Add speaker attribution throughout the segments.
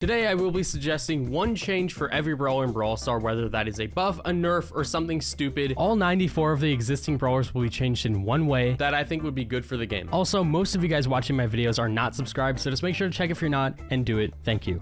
Speaker 1: Today I will be suggesting one change for every brawler in Brawl Star, whether that is a buff, a nerf, or something stupid. All 94 of the existing brawlers will be changed in one way that I think would be good for the game. Also, most of you guys watching my videos are not subscribed, so just make sure to check if you're not and do it. Thank you.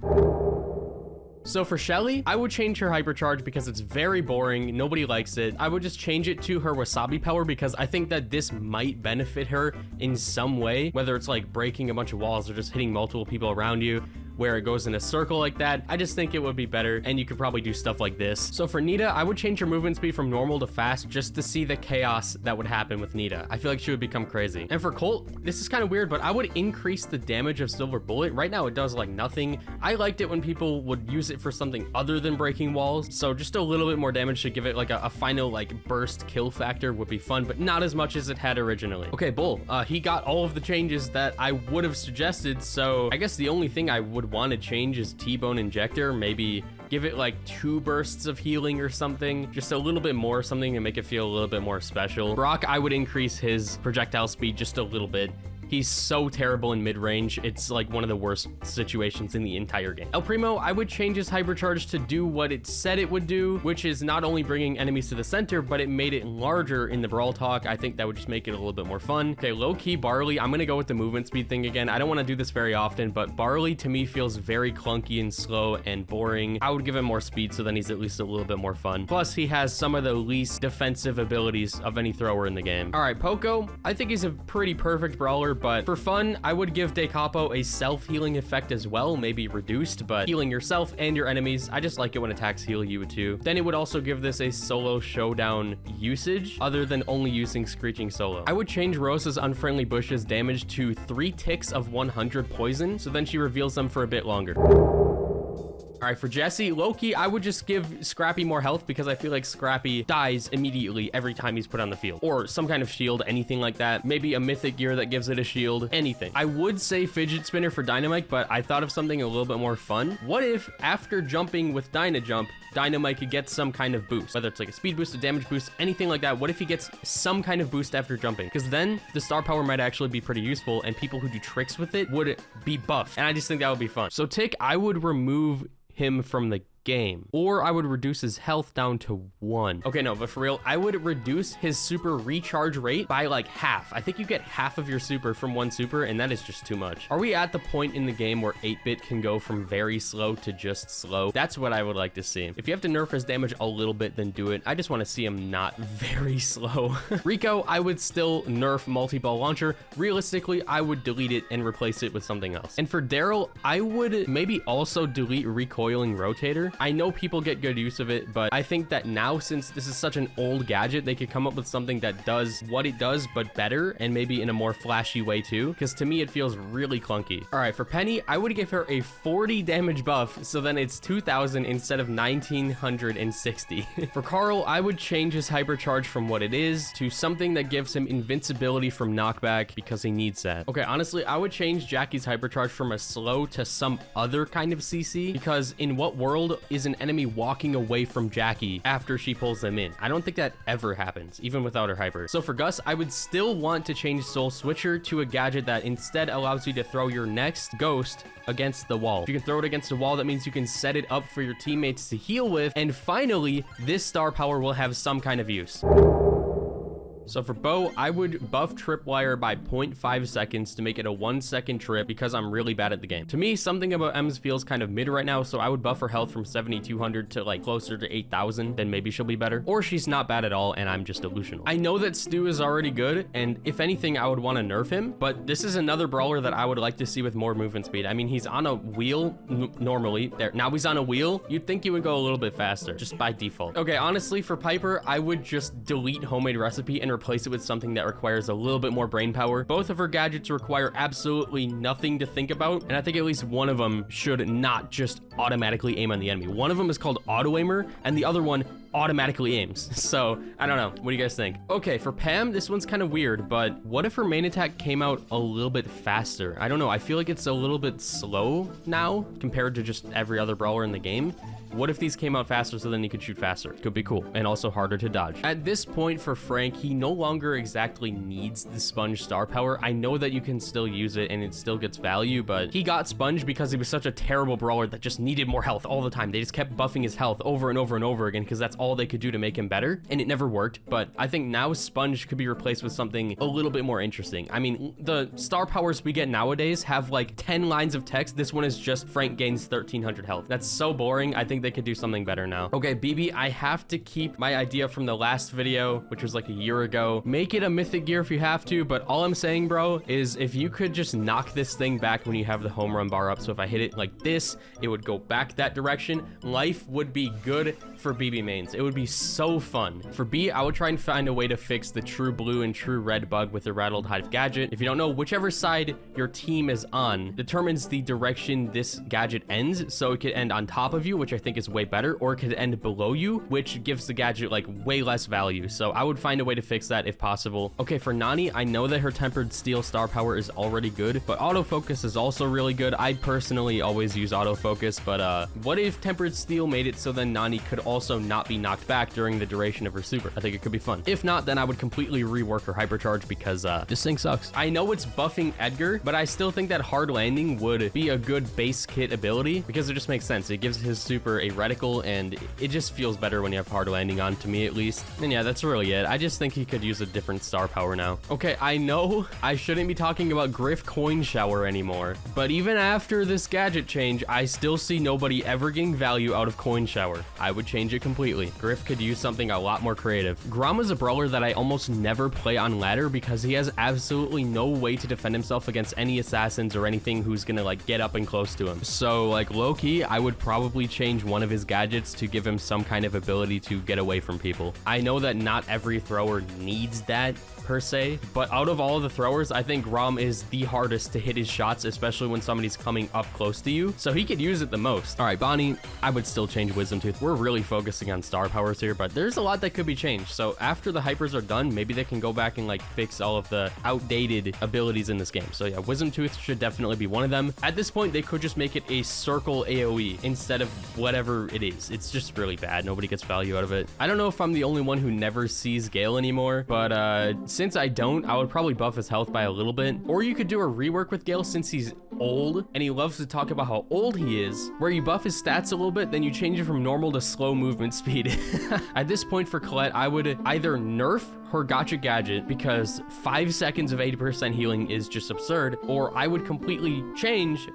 Speaker 1: So for Shelly, I would change her Hypercharge because it's very boring. Nobody likes it. I would just change it to her Wasabi power because I think that this might benefit her in some way, whether it's like breaking a bunch of walls or just hitting multiple people around you, where it goes in a circle like that. I just think it would be better, and you could probably do stuff like this. So for Nita, I would change her movement speed from normal to fast just to see the chaos that would happen with Nita. I feel like she would become crazy. And for Colt, this is kind of weird, but I would increase the damage of Silver Bullet. Right now, it does like nothing. I liked it when people would use it for something other than breaking walls. So just a little bit more damage to give it like a final like burst kill factor would be fun, but not as much as it had originally. Okay, Bull, he got all of the changes that I would have suggested. So I guess the only thing I would want to change is T-Bone Injector. Maybe give it like 2 bursts of healing or something, just a little bit more, something to make it feel a little bit more special. Brock, I would increase his projectile speed just a little bit. He's so terrible in mid-range. It's like one of the worst situations in the entire game. El Primo, I would change his Hypercharge to do what it said it would do, which is not only bringing enemies to the center, but it made it larger in the Brawl Talk. I think that would just make it a little bit more fun. Okay, low-key Barley, I'm gonna go with the movement speed thing again. I don't want to do this very often, but Barley to me feels very clunky and slow and boring. I would give him more speed so then he's at least a little bit more fun. Plus, he has some of the least defensive abilities of any thrower in the game. All right, Poco, I think he's a pretty perfect brawler, but for fun, I would give De Capo a self-healing effect as well, maybe reduced, but healing yourself and your enemies. I just like it when attacks heal you too. Then it would also give this a solo showdown usage other than only using Screeching solo. I would change Rosa's Unfriendly Bushes damage to 3 ticks of 100 poison, so then she reveals them for a bit longer. All right, for Jesse, Loki, I would just give Scrappy more health because I feel like Scrappy dies immediately every time he's put on the field. Or some kind of shield, anything like that. Maybe a mythic gear that gives it a shield, anything. I would say Fidget Spinner for Dynamite, but I thought of something a little bit more fun. What if after jumping with Dynajump, Dynamite could get some kind of boost, whether it's like a speed boost, a damage boost, anything like that. What if he gets some kind of boost after jumping? Because then the star power might actually be pretty useful and people who do tricks with it would be buffed. And I just think that would be fun. So Tick, I would remove him from the game, or I would reduce his health down to 1. Okay, no, but for real, I would reduce his super recharge rate by like half. I think you get half of your super from 1 super, and that is just too much. Are we at the point in the game where 8-bit can go from very slow to just slow? That's what I would like to see. If you have to nerf his damage a little bit, then do it. I just want to see him not very slow. Rico, I would still nerf multi-ball launcher. Realistically, I would delete it and replace it with something else. And for Daryl, I would maybe also delete recoiling rotator. I know people get good use of it, but I think that now, since this is such an old gadget, they could come up with something that does what it does, but better, and maybe in a more flashy way too, because to me, it feels really clunky. All right, for Penny, I would give her a 40 damage buff, so then it's 2,000 instead of 1,960. For Carl, I would change his Hypercharge from what it is to something that gives him invincibility from knockback, because he needs that. Okay, honestly, I would change Jackie's Hypercharge from a slow to some other kind of CC, because in what world is an enemy walking away from Jackie after she pulls them in? I don't think that ever happens, even without her hyper. So for Gus, I would still want to change Soul Switcher to a gadget that instead allows you to throw your next ghost against the wall. If you can throw it against the wall, that means you can set it up for your teammates to heal with. And finally, this star power will have some kind of use. So for Bo, I would buff Tripwire by 0.5 seconds to make it a 1-second trip because I'm really bad at the game. To me, something about Ems feels kind of mid right now, so I would buff her health from 7,200 to like closer to 8,000, then maybe she'll be better. Or she's not bad at all and I'm just delusional. I know that Stu is already good, and if anything, I would want to nerf him, but this is another brawler that I would like to see with more movement speed. I mean, he's on a wheel normally. There, now he's on a wheel. You'd think he would go a little bit faster, just by default. Okay, honestly, for Piper, I would just delete Homemade Recipe and replace it with something that requires a little bit more brain power. Both of her gadgets require absolutely nothing to think about, and I think at least one of them should not just automatically aim on the enemy. One of them is called Auto Aimer, and the other one automatically aims. So I don't know. What do you guys think? Okay, for Pam, this one's kind of weird, but what if her main attack came out a little bit faster? I don't know. I feel like it's a little bit slow now compared to just every other brawler in the game. What if these came out faster so then he could shoot faster? Could be cool, and also harder to dodge. At this point for Frank, he no longer exactly needs the sponge star power. I know that you can still use it and it still gets value, but he got sponge because he was such a terrible brawler that just needed more health all the time. They just kept buffing his health over and over and over again because that's all they could do to make him better, and it never worked. But I think now sponge could be replaced with something a little bit more interesting. I mean, the star powers we get nowadays have like 10 lines of text. This one is just Frank gains 1300 health. That's so boring. I think they could do something better now. Okay, BB, I have to keep my idea from the last video, which was like a year ago. Make it a mythic gear if you have to, but all I'm saying, bro, is if you could just knock this thing back when you have the home run bar up. So if I hit it like this, it would go back that direction. Life would be good for BB mains. It would be so fun. For B, I would try and find a way to fix the true blue and true red bug with the rattled hive gadget. If you don't know, whichever side your team is on determines the direction this gadget ends. So it could end on top of you, which I think is way better, or it could end below you, which gives the gadget like way less value. So I would find a way to fix that if possible. Okay, for Nani, I know that her tempered steel star power is already good, but autofocus is also really good. I personally always use autofocus, but what if tempered steel made it so then Nani could also not be knocked back during the duration of her super? I think it could be fun. If not, then I would completely rework her hypercharge because this thing sucks. I know it's buffing Edgar, but I still think that hard landing would be a good base kit ability because it just makes sense. It gives his super a reticle, and it just feels better when you have hard landing on, to me at least. And yeah, that's really it. I just think he could use a different star power now. Okay, I know I shouldn't be talking about Griff coin shower anymore, but even after this gadget change, I still see nobody ever getting value out of coin shower. I would change it completely. Griff could use something a lot more creative. Grom is a brawler that I almost never play on ladder because he has absolutely no way to defend himself against any assassins or anything who's gonna like get up and close to him. So like low-key, I would probably change one of his gadgets to give him some kind of ability to get away from people. I know that not every thrower needs that per se, but out of all of the throwers, I think Grom is the hardest to hit his shots, especially when somebody's coming up close to you, so he could use it the most. All right, Bonnie, I would still change Wisdom Tooth. We're really focusing on star powers here, but there's a lot that could be changed. So after the hypers are done, maybe they can go back and like fix all of the outdated abilities in this game. So yeah, Wisdom Tooth should definitely be one of them. At this point, they could just make it a circle AoE instead of whatever it is. It's just really bad. Nobody gets value out of it. I don't know if I'm the only one who never sees Gale anymore, but since I don't, I would probably buff his health by a little bit. Or you could do a rework with Gale since he's old and he loves to talk about how old he is, where you buff his stats a little bit, then you change it from normal to slow movement speed. At this point for Colette, I would either nerf her gotcha gadget because 5 seconds of 80% healing is just absurd, or I would completely change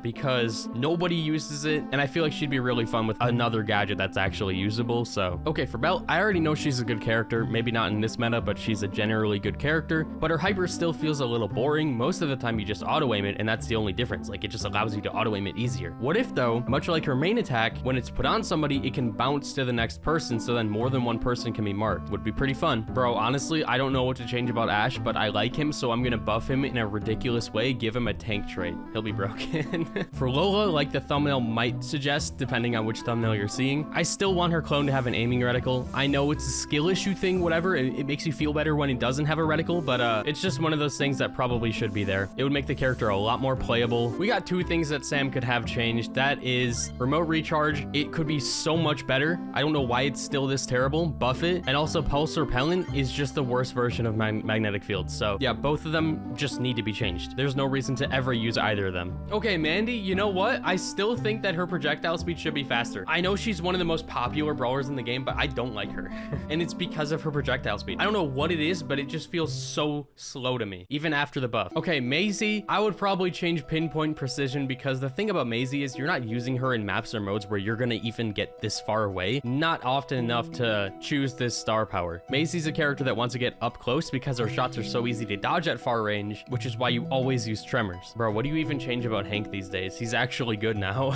Speaker 1: because nobody uses it and I feel like she'd be really fun with another gadget that's actually usable. So okay, for Belle, I already know she's a good character, maybe not in this meta, but she's a generally good character, but her hyper still feels a little boring. Most of the time you just auto aim it and that's the only difference. Like it just allows you to auto aim it easier. What if though, much like her main attack, when it's put on somebody, it can bounce to the next person, so then more than one person can be marked? Would be pretty fun. Bro, honestly, I don't know what to change about Ash, but I like him, so I'm gonna buff him in a ridiculous way, give him a tank trait. He'll be broken. For Lola, like the thumbnail might suggest, depending on which thumbnail you're seeing, I still want her clone to have an aiming reticle. I know it's a skill issue thing, whatever. It makes you feel better when it doesn't have a reticle, but it's just one of those things that probably should be there. It would make the character a lot more playable. We got two things that Sam could have changed. That is remote recharge. It could be so much better. I don't know why it's still this terrible. Buff it. And also pulse repellent is just the worst version of my magnetic field. So yeah, both of them just need to be changed. There's no reason to ever use either of them. Okay, Mandy, you know what? I still think that her projectile speed should be faster. I know she's one of the most popular brawlers in the game, but I don't like her. And it's because of her projectile speed. I don't know what it is, but it just feels so slow to me, even after the buff. Okay, Maisie, I would probably change pinpoint precision because the thing about Maisie is you're not using her in maps or modes where you're gonna even get this far away. Not often enough to choose this star power. Maisie's a character character that wants to get up close because her shots are so easy to dodge at far range, which is why you always use tremors. Bro, what do you even change about Hank these days? He's actually good now.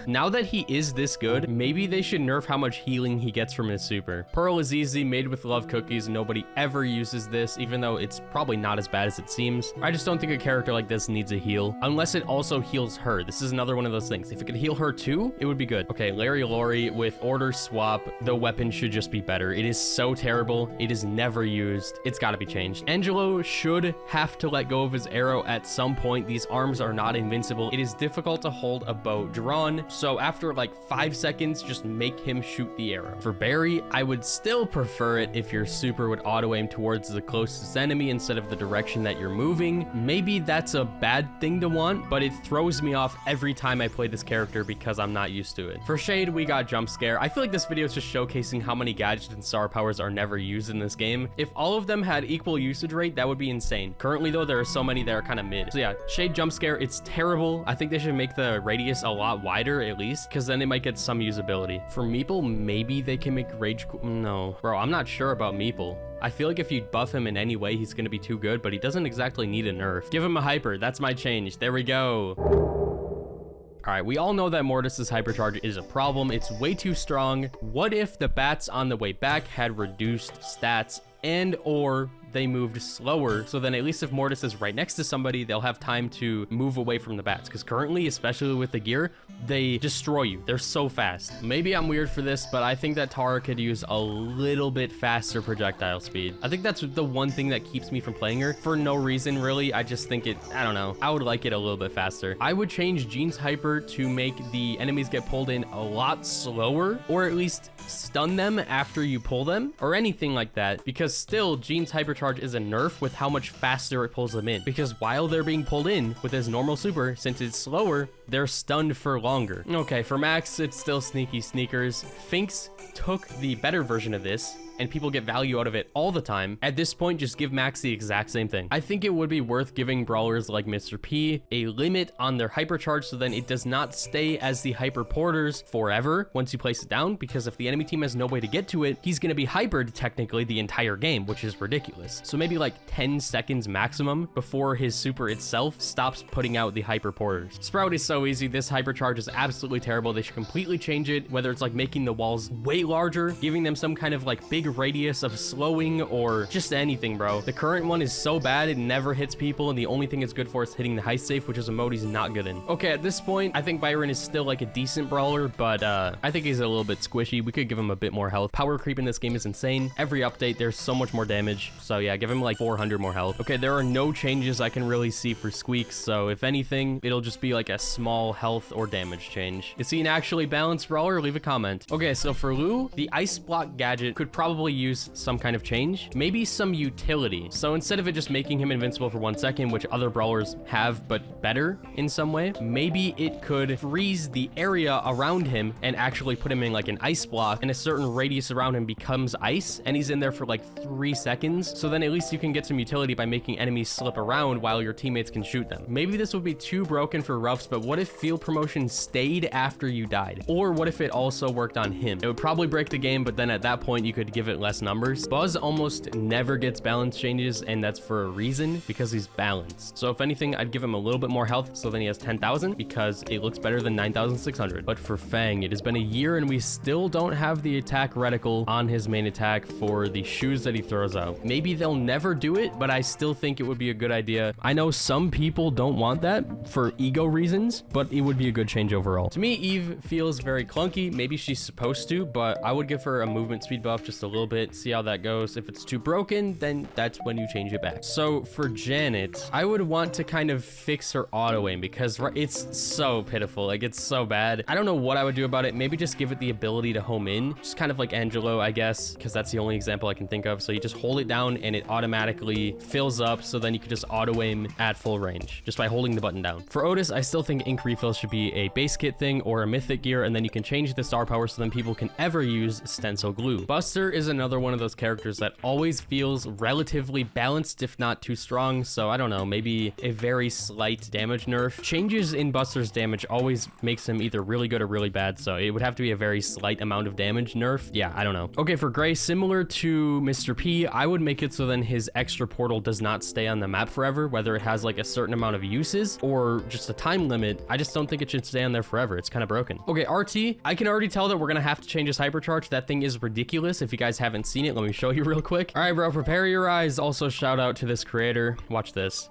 Speaker 1: Now that he is this good, maybe they should nerf how much healing he gets from his super. Pearl is easy, made with love cookies. Nobody ever uses this, even though it's probably not as bad as it seems. I just don't think a character like this needs a heal, unless it also heals her. This is another one of those things. If it could heal her too, it would be good. Okay, Larry Lori with order swap. The weapon should just be better. It is so terrible. It is never used. It's got to be changed. Angelo should have to let go of his arrow at some point. These arms are not invincible. It is difficult to hold a bow drawn, so after like 5 seconds, just make him shoot the arrow. For Barry, I would still prefer it if your super would auto aim towards the closest enemy instead of the direction that you're moving. Maybe that's a bad thing to want, but it throws me off every time I play this character because I'm not used to it. For Shade, we got Jump Scare. I feel like this video is just showcasing how many gadgets and star powers are never used in this game. If all of them had equal usage rate, that would be insane. Currently though, there are so many that are kind of mid. So yeah, Shade Jump Scare, it's terrible. I think they should make the radius a lot wider at least, because then they might get some usability. For Meeple, maybe they can make Rage... No. Bro, I'm not sure about Meeple. I feel like if you buff him in any way, he's going to be too good, but he doesn't exactly need a nerf. Give him a hyper. That's my change. There we go. All right, we all know that Mortis's Hypercharge is a problem. It's way too strong. What if the bats on the way back had reduced stats and or they moved slower, so then at least if Mortis is right next to somebody, they'll have time to move away from the bats, because currently, especially with the gear, they destroy you. They're so fast. Maybe I'm weird for this, but I think that Tara could use a little bit faster projectile speed. I think that's the one thing that keeps me from playing her for no reason, really. I just think I don't know. I would like it a little bit faster. I would change Jean's Hyper to make the enemies get pulled in a lot slower, or at least stun them after you pull them, or anything like that, because still, Jean's Hypercharge is a nerf with how much faster it pulls them in, because while they're being pulled in with his normal super, since it's slower, they're stunned for longer. Okay, for Max, it's still Sneaky Sneakers. Finks took the better version of this, and people get value out of it all the time. At this point, just give Max the exact same thing. I think it would be worth giving brawlers like Mr. P a limit on their hypercharge, so then it does not stay as the hyper porters forever once you place it down, because if the enemy team has no way to get to it, he's gonna be hypered technically the entire game, which is ridiculous. So maybe like 10 seconds maximum before his super itself stops putting out the hyper porters. Sprout is so easy. This hypercharge is absolutely terrible. They should completely change it, whether it's like making the walls way larger, giving them some kind of like big radius of slowing, or just anything, bro. The current one is so bad, it never hits people, and the only thing it's good for is hitting the heist safe, which is a mode he's not good in. Okay, at this point, I think Byron is still like a decent brawler, but I think he's a little bit squishy. We could give him a bit more health. Power creep in this game is insane. Every update, there's so much more damage. So yeah, give him like 400 more health. Okay, there are no changes I can really see for Squeaks, so if anything, it'll just be like a small health or damage change. Is he an actually balanced brawler? Leave a comment. Okay, so for Lou, the ice block gadget could probably use some kind of change, maybe some utility. So instead of it just making him invincible for 1 second, which other brawlers have but better in some way, maybe it could freeze the area around him and actually put him in like an ice block, and a certain radius around him becomes ice, and he's in there for like 3 seconds. So then at least you can get some utility by making enemies slip around while your teammates can shoot them. Maybe this would be too broken for roughs, but what if field promotion stayed after you died? Or what if it also worked on him? It would probably break the game, but then at that point you could give it less numbers. Buzz almost never gets balance changes, and that's for a reason, because he's balanced. So if anything, I'd give him a little bit more health, so then he has 10,000, because it looks better than 9,600. But for Fang, it has been a year and we still don't have the attack reticle on his main attack for the shoes that he throws out. Maybe they'll never do it, but I still think it would be a good idea. I know some people don't want that for ego reasons, but it would be a good change overall. To me, Eve feels very clunky. Maybe she's supposed to, but I would give her a movement speed buff just a little bit, see how that goes. If it's too broken, then that's when you change it back. So for Janet, I would want to kind of fix her auto aim, because it's so pitiful. Like, it's so bad. I don't know what I would do about it. Maybe just give it the ability to home in, just kind of like Angelo, I guess, because that's the only example I can think of. So you just hold it down and it automatically fills up, so then you could just auto aim at full range just by holding the button down. For Otis, I still think ink refill should be a base kit thing or a mythic gear, and then you can change the star power so then people can ever use stencil glue. Buster is another one of those characters that always feels relatively balanced, if not too strong. So I don't know, maybe a very slight damage nerf. Changes in Buster's damage always makes him either really good or really bad. So it would have to be a very slight amount of damage nerf. Yeah, I don't know. Okay, for Gray, similar to Mr. P, I would make it so then his extra portal does not stay on the map forever, whether it has like a certain amount of uses or just a time limit. I just don't think it should stay on there forever. It's kind of broken. Okay, RT, I can already tell that we're gonna have to change his Hypercharge. That thing is ridiculous. If you guys haven't seen it, let me show you real quick. All right, bro, prepare your eyes. Also, shout out to this creator. Watch this.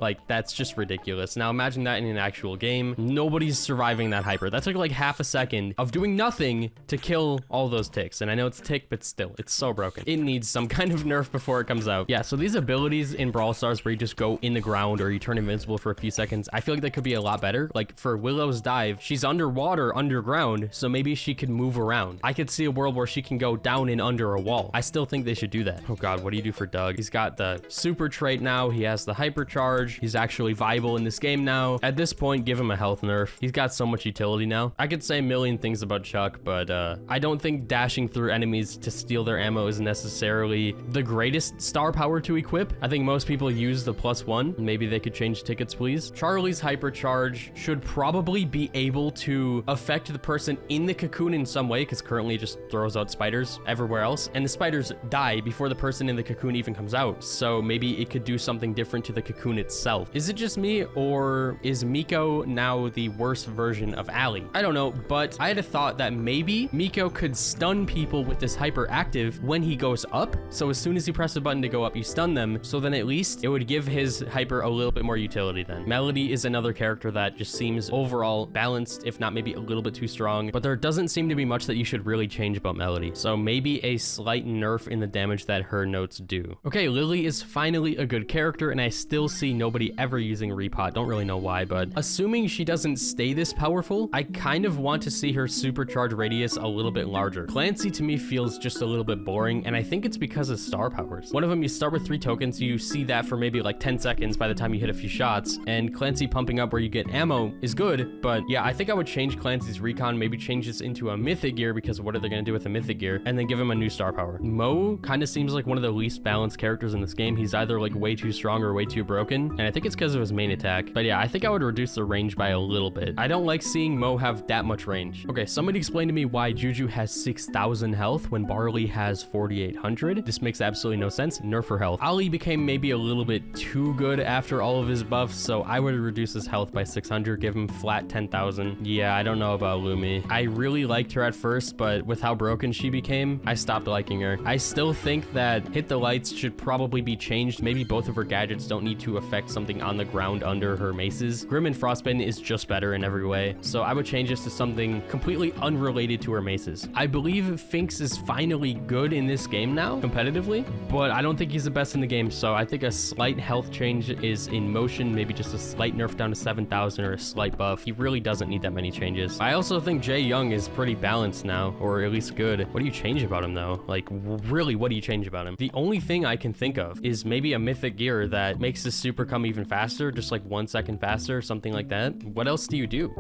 Speaker 1: Like, that's just ridiculous. Now, imagine that in an actual game. Nobody's surviving that hyper. That took like half a second of doing nothing to kill all those ticks. And I know it's tick, but still, it's so broken. It needs some kind of nerf before it comes out. Yeah, so these abilities in Brawl Stars where you just go in the ground or you turn invincible for a few seconds, I feel like that could be a lot better. Like, for Willow's dive, she's underwater, underground, so maybe she could move around. I could see a world where she can go down and under a wall. I still think they should do that. Oh God, what do you do for Doug? He's got the super trait now. He has the Hypercharge. He's actually viable in this game now. At this point, give him a health nerf. He's got so much utility now. I could say a million things about Chuck, but I don't think dashing through enemies to steal their ammo is necessarily the greatest star power to equip. I think most people use the +1. Maybe they could change tickets, please. Charlie's Hypercharge should probably be able to affect the person in the cocoon in some way, because currently it just throws out spiders everywhere else, and the spiders die before the person in the cocoon even comes out. So maybe it could do something different to the cocoon itself. Is it just me, or is Miko now the worst version of Allie? I don't know, but I had a thought that maybe Miko could stun people with this hyperactive when he goes up. So as soon as you press a button to go up, you stun them. So then at least it would give his hyper a little bit more utility then. Melody is another character that just seems overall balanced, if not maybe a little bit too strong, but there doesn't seem to be much that you should really change about Melody. So maybe a slight nerf in the damage that her notes do. Okay, Lily is finally a good character, and I still see nobody ever using repot. Don't really know why, but assuming she doesn't stay this powerful, I kind of want to see her supercharge radius a little bit larger. Clancy to me feels just a little bit boring, and I think it's because of star powers. One of them, you start with 3 tokens, you see that for maybe like 10 seconds by the time you hit a few shots, and Clancy pumping up where you get ammo is good, but yeah, I think I would change Clancy's recon, maybe change this into a mythic gear, because what are they going to do with a mythic gear, and then give him a new star power. Mo kind of seems like one of the least balanced characters in this game. He's either like way too strong or way too broken, and I think it's because of his main attack. But yeah, I think I would reduce the range by a little bit. I don't like seeing Mo have that much range. Okay, somebody explain to me why Juju has 6,000 health when Barley has 4,800. This makes absolutely no sense. Nerf her health. Ali became maybe a little bit too good after all of his buffs, so I would reduce his health by 600, give him flat 10,000. Yeah, I don't know about Lumi. I really liked her at first, but with how broken she became, I stopped liking her. I still think that Hit the Lights should probably be changed. Maybe both of her gadgets don't need to affect something on the ground under her maces. Grim and Frostbitten is just better in every way, so I would change this to something completely unrelated to her maces. I believe Finks is finally good in this game now, competitively, but I don't think he's the best in the game, so I think a slight health change is in motion, maybe just a slight nerf down to 7,000 or a slight buff. He really doesn't need that many changes. I also think Jay Young is pretty balanced now, or at least good. What do you change about him though? Like, really, what do you change about him? The only thing I can think of is maybe a mythic gear that makes the super come even faster, just like 1 second faster, something like that. What else do you do?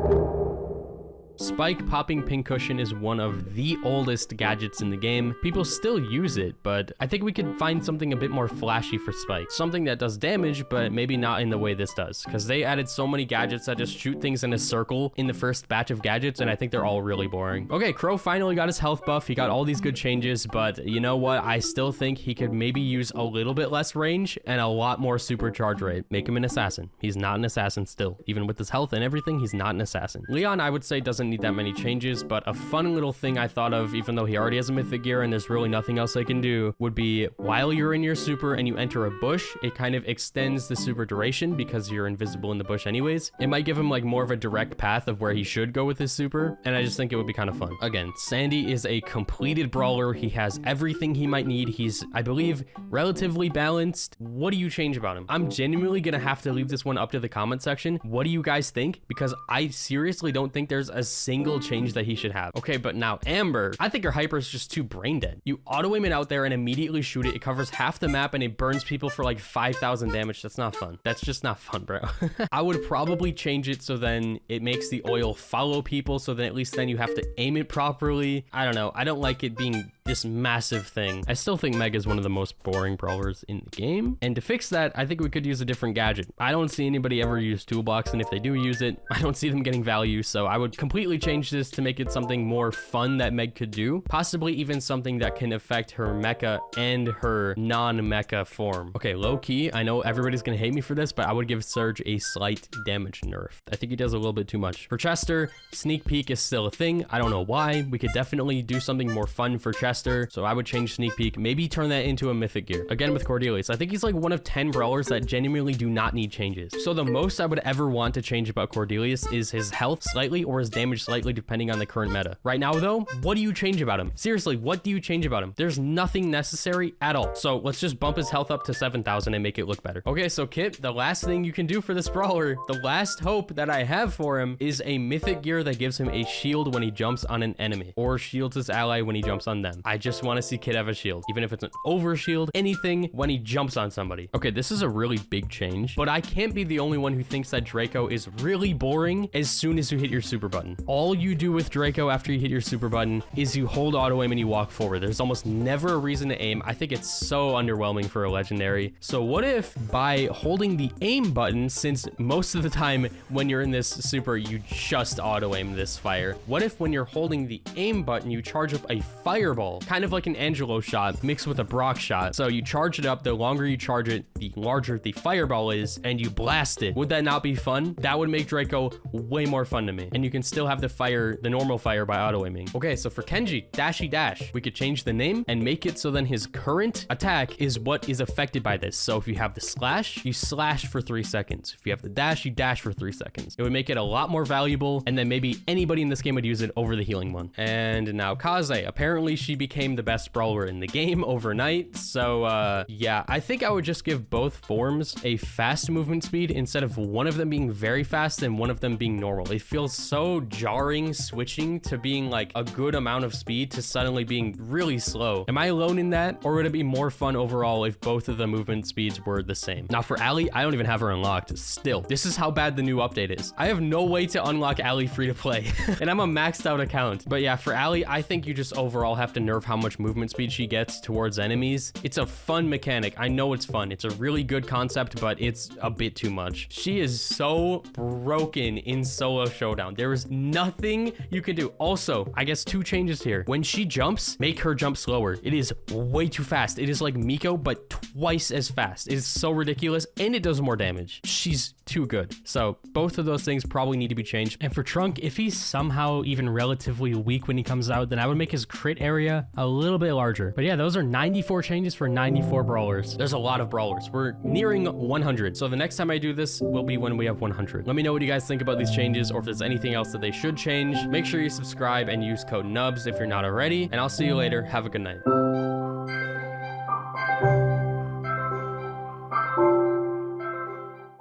Speaker 1: Spike popping pincushion is one of the oldest gadgets in the game. People still use it, but I think we could find something a bit more flashy for Spike. Something that does damage, but maybe not in the way this does, because they added so many gadgets that just shoot things in a circle in the first batch of gadgets, and I think they're all really boring. Okay, Crow finally got his health buff. He got all these good changes, but you know what? I still think he could maybe use a little bit less range and a lot more supercharge rate. Make him an assassin. He's not an assassin still. Even with his health and everything, he's not an assassin. Leon, I would say, doesn't need that many changes, but a fun little thing I thought of, even though he already has a mythic gear and there's really nothing else I can do, would be while you're in your super and you enter a bush, it kind of extends the super duration because you're invisible in the bush anyways. It might give him like more of a direct path of where he should go with his super, and I just think it would be kind of fun. Again, Sandy is a completed brawler. He has everything he might need. He's, I believe, relatively balanced. What do you change about him? I'm genuinely gonna have to leave this one up to the comment section. What do you guys think? Because I seriously don't think there's a single change that he should have. Okay, but now Amber, I think her hyper is just too brain dead. You auto aim it out there and immediately shoot it. It covers half the map and it burns people for like 5,000 damage. That's not fun. That's just not fun, bro. I would probably change it so then it makes the oil follow people, so then at least then you have to aim it properly. I don't know. I don't like it being this massive thing. I still think Mega is one of the most boring brawlers in the game. And to fix that, I think we could use a different gadget. I don't see anybody ever use toolbox, and if they do use it, I don't see them getting value. So I would completely change this to make it something more fun that Meg could do. Possibly even something that can affect her mecha and her non-mecha form. Okay, low key, I know everybody's gonna hate me for this, but I would give Surge a slight damage nerf. I think he does a little bit too much. For Chester, sneak peek is still a thing. I don't know why. We could definitely do something more fun for Chester. So I would change sneak peek, maybe turn that into a mythic gear. Again, with Cordelius, I think he's like one of 10 brawlers that genuinely do not need changes. So the most I would ever want to change about Cordelius is his health slightly or his damage slightly, depending on the current meta. Right now though, what do you change about him? Seriously, what do you change about him? There's nothing necessary at all. So let's just bump his health up to 7,000 and make it look better. Okay, so Kit, the last thing you can do for this brawler, the last hope that I have for him is a mythic gear that gives him a shield when he jumps on an enemy, or shields his ally when he jumps on them. I just want to see Kit have a shield, even if it's an over shield, anything when he jumps on somebody. Okay, this is a really big change, but I can't be the only one who thinks that Draco is really boring as soon as you hit your super button. All you do with Draco after you hit your super button is you hold auto aim and you walk forward. There's almost never a reason to aim. I think it's so underwhelming for a legendary. So what if by holding the aim button, since most of the time when you're in this super, you just auto aim this fire. What if when you're holding the aim button, you charge up a fireball, kind of like an Angelo shot mixed with a Brock shot. So you charge it up, the longer you charge it, the larger the fireball is, and you blast it. Would that not be fun? That would make Draco way more fun to me. And you can still have the fire, the normal fire by auto aiming. Okay, so for Kenji, Dashy Dash, we could change the name and make it so then his current attack is what is affected by this. So if you have the slash, you slash for 3 seconds. If you have the dash, you dash for 3 seconds. It would make it a lot more valuable, and then maybe anybody in this game would use it over the healing one. And now Kaze, apparently she became the best brawler in the game overnight. So yeah, I think I would just give both forms a fast movement speed instead of one of them being very fast and one of them being normal. It feels so jarring switching to being like a good amount of speed to suddenly being really slow. Am I alone in that, or would it be more fun overall if both of the movement speeds were the same? Now for Ali, I don't even have her unlocked still. This is how bad the new update is. I have no way to unlock Ali free to play and I'm a maxed out account. But yeah, for Ali, I think you just overall have to nerf how much movement speed she gets towards enemies. It's a fun mechanic. I know it's fun. It's a really good concept, but it's a bit too much. She is so broken in solo showdown. There is nothing you can do. Also, I guess 2 changes here. When she jumps, make her jump slower. It is way too fast. It is like Miko, but twice as fast. It is so ridiculous, and it does more damage. She's too good. So both of those things probably need to be changed. And for Trunk, if he's somehow even relatively weak when he comes out, then I would make his crit area a little bit larger. But yeah, those are 94 changes for 94 brawlers. There's a lot of brawlers. We're nearing 100. So the next time I do this will be when we have 100. Let me know what you guys think about these changes, or if there's anything else that they should change. Make sure you subscribe and use code NUBS if you're not already, and I'll see you later. Have a good night.